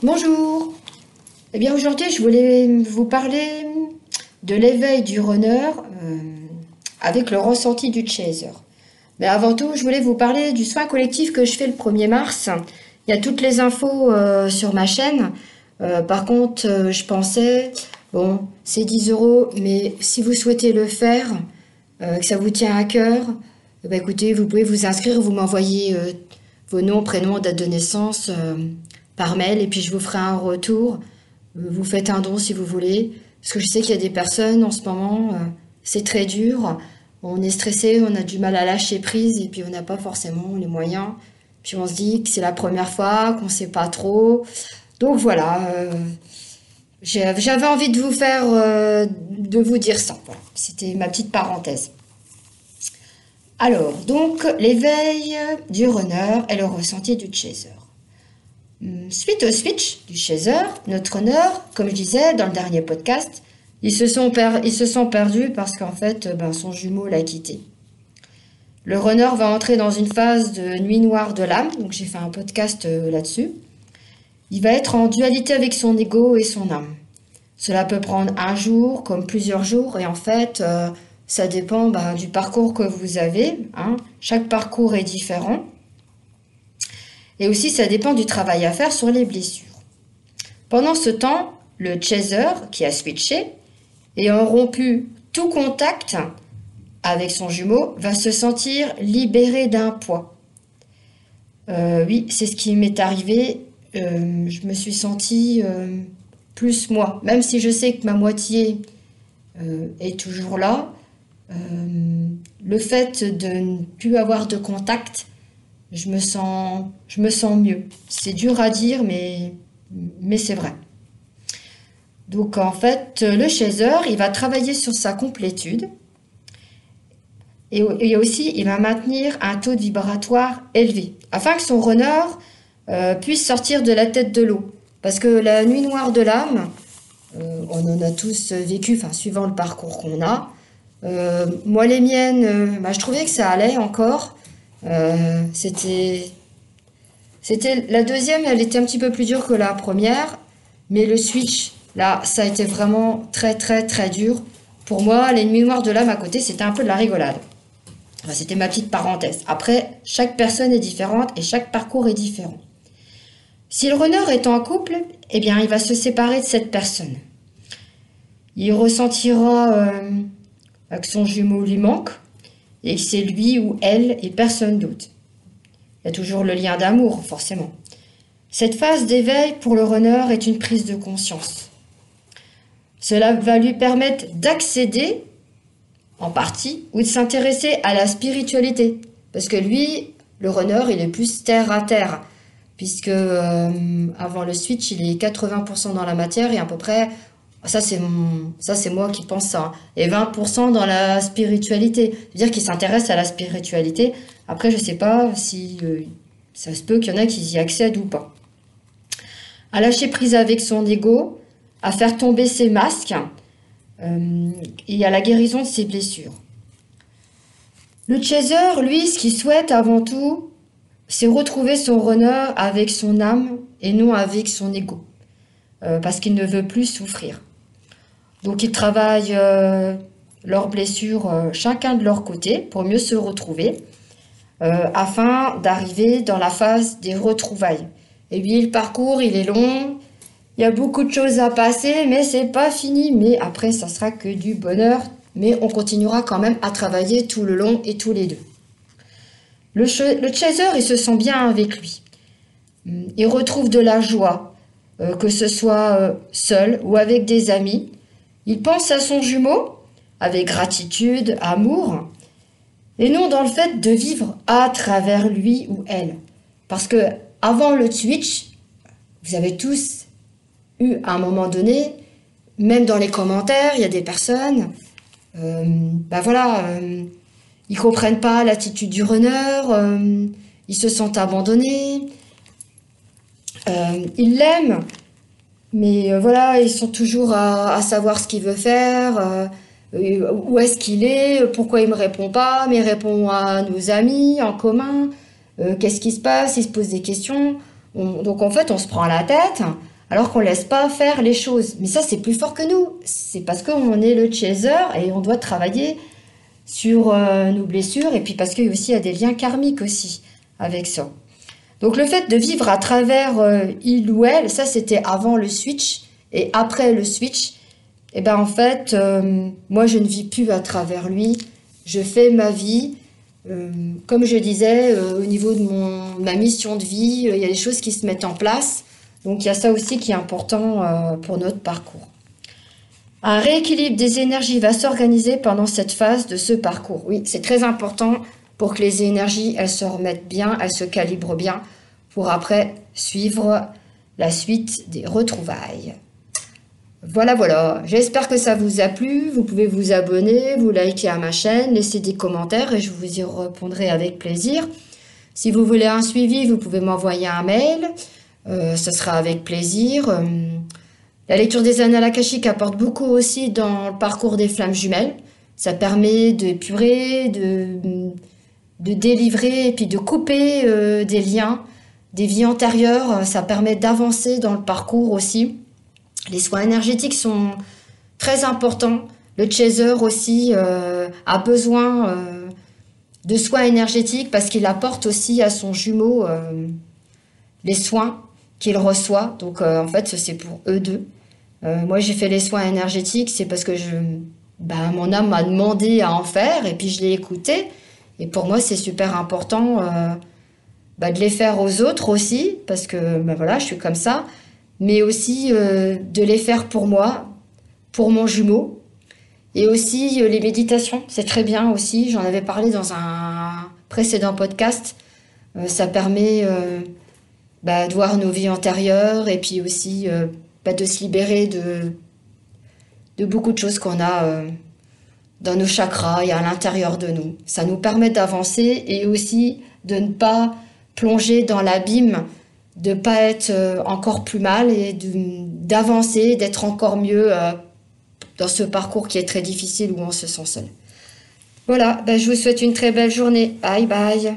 Bonjour. Eh bien aujourd'hui je voulais vous parler de l'éveil du runner avec le ressenti du chaser. Mais avant tout je voulais vous parler du soin collectif que je fais le 1er mars. Il y a toutes les infos sur ma chaîne. Par contre je pensais, bon c'est 10 €, mais si vous souhaitez le faire, que ça vous tient à cœur, écoutez, vous pouvez vous inscrire, vous m'envoyez vos noms, prénoms, date de naissance par mail et puis je vous ferai un retour. Vous faites un don si vous voulez, parce que je sais qu'il y a des personnes en ce moment, c'est très dur, on est stressé, on a du mal à lâcher prise et puis on n'a pas forcément les moyens. Puis on se dit que c'est la première fois, qu'on ne sait pas trop. Donc voilà, j'avais envie de vous faire, de vous dire ça. Voilà. C'était ma petite parenthèse. Alors, donc, l'éveil du runner et le ressenti du chaser. Suite au switch du chaser, notre runner, comme je disais dans le dernier podcast, ils se sont perdus parce qu'en fait, son jumeau l'a quitté. Le runner va entrer dans une phase de nuit noire de l'âme, donc j'ai fait un podcast là-dessus. Il va être en dualité avec son ego et son âme. Cela peut prendre un jour comme plusieurs jours et en fait, ça dépend du parcours que vous avez. Hein. Chaque parcours est différent. Et aussi, ça dépend du travail à faire sur les blessures. Pendant ce temps, le chaser qui a switché, ayant rompu tout contact avec son jumeau, va se sentir libéré d'un poids. Oui, c'est ce qui m'est arrivé. Je me suis sentie plus moi. Même si je sais que ma moitié est toujours là, le fait de ne plus avoir de contact, je me sens mieux. C'est dur à dire, mais c'est vrai. Donc en fait, le chaser, il va travailler sur sa complétude. Et aussi, il va maintenir un taux de vibratoire élevé, afin que son runner puisse sortir de la tête de l'eau. Parce que la nuit noire de l'âme, on en a tous vécu, suivant le parcours qu'on a. Moi, les miennes, je trouvais que ça allait encore. C'était la deuxième, elle était un petit peu plus dure que la première, mais le switch, là, ça a été vraiment très très très dur. Pour moi, les nuits noires de l'âme à côté, c'était un peu de la rigolade. C'était ma petite parenthèse. Après, chaque personne est différente et chaque parcours est différent. Si le runner est en couple, eh bien, il va se séparer de cette personne. Il ressentira que son jumeau lui manque et que c'est lui ou elle et personne d'autre. Il y a toujours le lien d'amour, forcément. Cette phase d'éveil pour le runner est une prise de conscience. Cela va lui permettre d'accéder, en partie, ou de s'intéresser à la spiritualité. Parce que lui, le runner, il est plus terre à terre. Puisque avant le switch, il est 80% dans la matière et à peu près, ça c'est moi qui pense ça, et 20% dans la spiritualité. C'est-à-dire qu'il s'intéresse à la spiritualité. Après, je ne sais pas si ça se peut qu'il y en a qui y accèdent ou pas. À lâcher prise avec son ego, à faire tomber ses masques et à la guérison de ses blessures. Le chaser, lui, ce qu'il souhaite avant tout, c'est retrouver son runner avec son âme et non avec son ego. Parce qu'il ne veut plus souffrir. Donc ils travaillent leurs blessures chacun de leur côté pour mieux se retrouver. Afin d'arriver dans la phase des retrouvailles. Et puis le parcours, il est long, il y a beaucoup de choses à passer, mais c'est pas fini. Mais après, ça sera que du bonheur, mais on continuera quand même à travailler tout le long et tous les deux. Le chaser, il se sent bien avec lui. Il retrouve de la joie, que ce soit seul ou avec des amis. Il pense à son jumeau, avec gratitude, amour, et non dans le fait de vivre à travers lui ou elle. Parce que avant le switch, vous avez tous eu à un moment donné, même dans les commentaires, il y a des personnes, ils comprennent pas l'attitude du runner, ils se sentent abandonnés, ils l'aiment, mais ils sont toujours à savoir ce qu'il veut faire, où est-ce qu'il est, pourquoi il me répond pas, mais il répond à nos amis en commun, qu'est-ce qui se passe, il se pose des questions. Donc en fait, on se prend la tête alors qu'on laisse pas faire les choses. Mais ça, c'est plus fort que nous. C'est parce qu'on est le chaser et on doit travailler sur nos blessures, et puis parce qu'il y a des liens karmiques aussi avec ça. Donc le fait de vivre à travers il ou elle, ça c'était avant le switch, et après le switch, et ben en fait, moi je ne vis plus à travers lui, je fais ma vie. Comme je disais, au niveau de ma mission de vie, il y a des choses qui se mettent en place. Donc il y a ça aussi qui est important pour notre parcours. Un rééquilibre des énergies va s'organiser pendant cette phase de ce parcours. Oui, c'est très important pour que les énergies, elles se remettent bien, elles se calibrent bien, pour après suivre la suite des retrouvailles. Voilà. J'espère que ça vous a plu. Vous pouvez vous abonner, vous liker à ma chaîne, laisser des commentaires et je vous y répondrai avec plaisir. Si vous voulez un suivi, vous pouvez m'envoyer un mail. Ce sera avec plaisir. La lecture des annales akashiques apporte beaucoup aussi dans le parcours des flammes jumelles. Ça permet d'épurer, de délivrer et puis de couper des liens, des vies antérieures. Ça permet d'avancer dans le parcours aussi. Les soins énergétiques sont très importants. Le chaser aussi a besoin de soins énergétiques parce qu'il apporte aussi à son jumeau les soins qu'il reçoit. Donc en fait, c'est pour eux deux. Moi, j'ai fait les soins énergétiques, c'est parce que mon âme m'a demandé à en faire et puis je l'ai écouté. Et pour moi, c'est super important de les faire aux autres aussi, parce que voilà, je suis comme ça. Mais aussi de les faire pour moi, pour mon jumeau. Et aussi les méditations, c'est très bien aussi. J'en avais parlé dans un précédent podcast. Ça permet de voir nos vies antérieures et puis aussi de se libérer de beaucoup de choses qu'on a dans nos chakras et à l'intérieur de nous. Ça nous permet d'avancer et aussi de ne pas plonger dans l'abîme, de ne pas être encore plus mal et d'avancer, d'être encore mieux dans ce parcours qui est très difficile où on se sent seul. Voilà, je vous souhaite une très belle journée. Bye bye.